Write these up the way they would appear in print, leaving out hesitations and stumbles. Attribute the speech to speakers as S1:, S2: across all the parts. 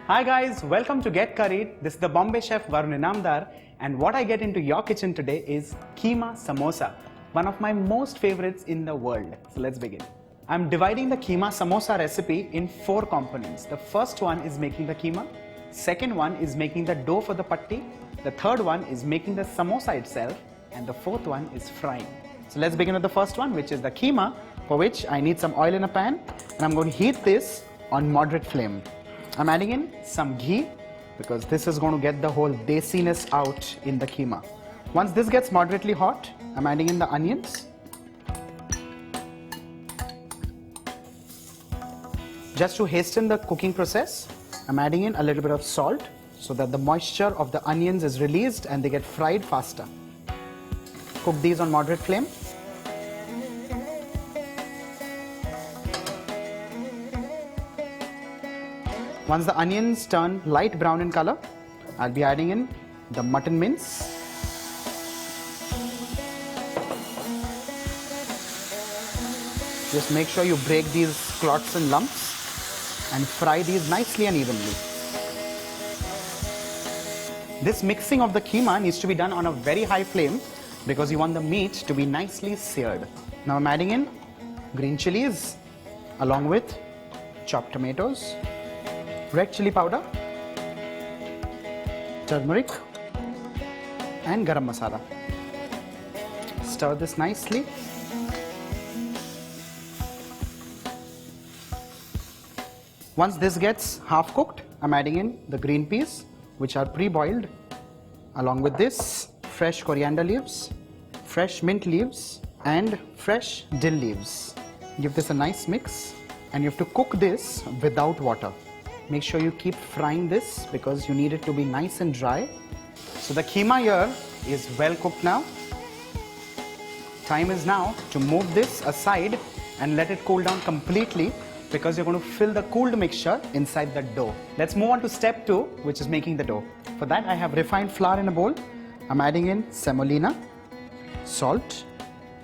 S1: Hi guys, welcome to Get Curried. This is the Bombay Chef Varun Inamdar, and what I get into your kitchen today is Keema Samosa, one of my most favorites in the world. So let's begin. I'm dividing the Keema Samosa recipe in 4 components. The first one is making the keema, second one is making the dough for the patti, the third one is making the samosa itself, and the fourth one is frying. So let's begin with the first one, which is the keema, for which I need some oil in a pan, and I'm going to heat this on moderate flame. I'm adding in some ghee because this is going to get the whole desiness out in the keema. Once this gets moderately hot, I'm adding in the onions. Just to hasten the cooking process, I'm adding in a little bit of salt so that the moisture of the onions is released and they get fried faster. Cook these on moderate flame. Once the onions turn light brown in color, I'll be adding in the mutton mince. Just make sure you break these clots and lumps and fry these nicely and evenly. This mixing of the keema needs to be done on a very high flame because you want the meat to be nicely seared. Now I'm adding in green chillies along with chopped tomatoes, red chili powder, turmeric and garam masala. Stir this nicely. Once this gets half cooked, I'm adding in the green peas which are pre-boiled. Along with this, fresh coriander leaves, fresh mint leaves and fresh dill leaves. Give this a nice mix and you have to cook this without water. Make sure you keep frying this because you need it to be nice and dry. So the keema here is well cooked now. Time is now to move this aside and let it cool down completely because you're going to fill the cooled mixture inside the dough. Let's move on to step 2, which is making the dough. For that I have refined flour in a bowl. I'm adding in semolina, salt,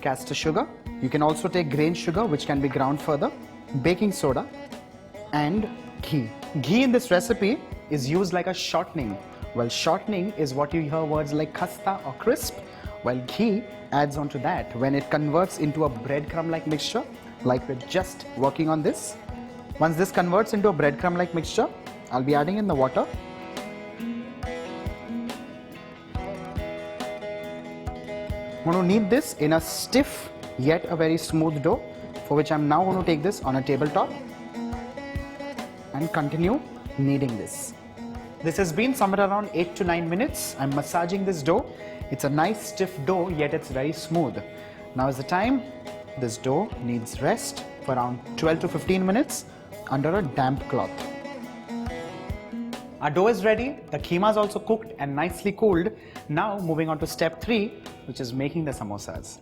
S1: caster sugar. You can also take grain sugar which can be ground further, baking soda and ghee. Ghee in this recipe is used like a shortening. Well, shortening is what you hear words like khasta or crisp, while ghee adds on to that when it converts into a breadcrumb-like mixture, like we're just working on this. Once this converts into a breadcrumb-like mixture, I'll be adding in the water. I'm going to knead this in a stiff yet a very smooth dough, for which I'm now going to take this on a tabletop and continue kneading this. This has been somewhere around 8 to 9 minutes. I'm massaging this dough. It's a nice stiff dough, yet it's very smooth. Now is the time. This dough needs rest for around 12 to 15 minutes under a damp cloth. Our dough is ready. The keema is also cooked and nicely cooled. Now moving on to step 3, which is making the samosas.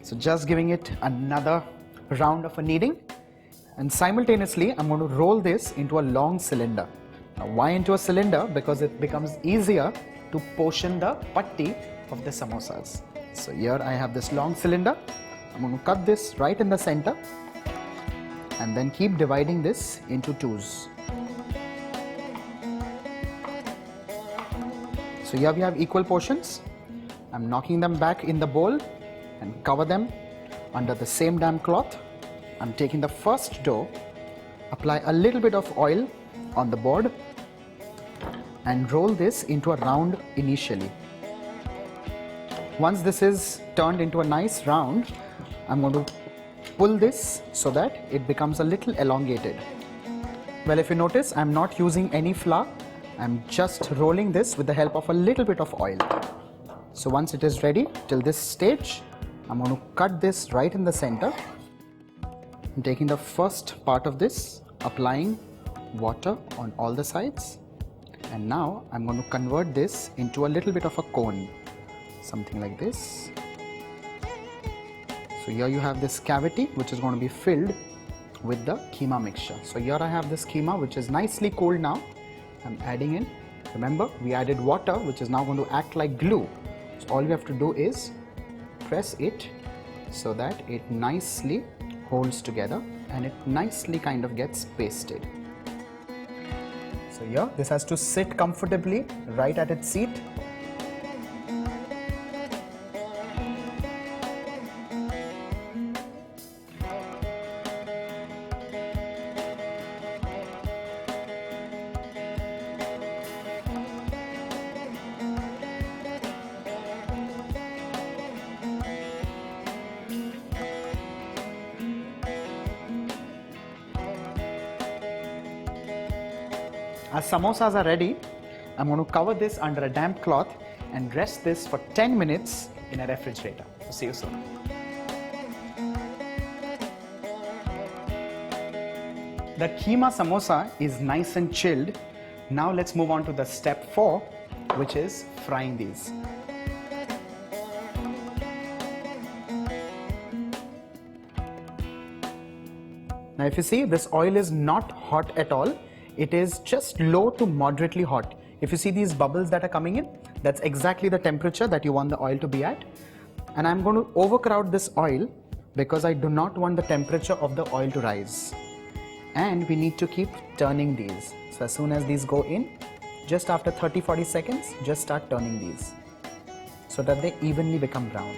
S1: So just giving it another round of a kneading. And simultaneously, I'm going to roll this into a long cylinder. Now, why into a cylinder? Because it becomes easier to portion the patti of the samosas. So here I have this long cylinder. I'm going to cut this right in the center and then keep dividing this into 2s. So here we have equal portions. I'm knocking them back in the bowl and cover them under the same damp cloth. I'm taking the first dough, apply a little bit of oil on the board and roll this into a round initially. Once this is turned into a nice round, I'm going to pull this so that it becomes a little elongated. Well, if you notice, I'm not using any flour. I'm just rolling this with the help of a little bit of oil. So once it is ready till this stage, I'm going to cut this right in the center. I'm taking the first part of this, applying water on all the sides, and now I'm going to convert this into a little bit of a cone, something like this. So here you have this cavity which is going to be filled with the keema mixture. So here I have this keema which is nicely cooled now. I'm adding in, remember we added water which is now going to act like glue. So all you have to do is press it so that it nicely holds together and it nicely kind of gets pasted. So here, this has to sit comfortably right at its seat. As samosas are ready, I'm going to cover this under a damp cloth and rest this for 10 minutes in a refrigerator. So see you soon. The Keema Samosa is nice and chilled. Now let's move on to the step 4, which is frying these. Now if you see, this oil is not hot at all. It is just low to moderately hot. If you see these bubbles that are coming in, that's exactly the temperature that you want the oil to be at. And I'm going to overcrowd this oil because I do not want the temperature of the oil to rise. And we need to keep turning these. So as soon as these go in, just after 30-40 seconds, just start turning these so that they evenly become brown.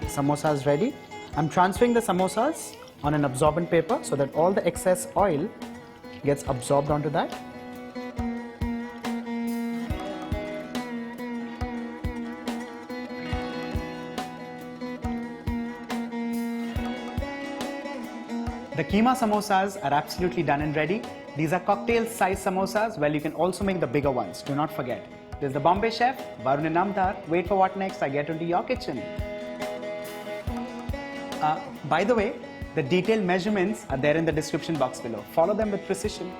S1: Samosa is ready. I'm transferring the samosas on an absorbent paper so that all the excess oil gets absorbed onto that. The Keema samosas are absolutely done and ready. These are cocktail size samosas. Well, you can also make the bigger ones. Do not forget. This is the Bombay Chef, Varun Inamdar. Wait for what next? I get into your kitchen. By the way, the detailed measurements are there in the description box below. Follow them with precision.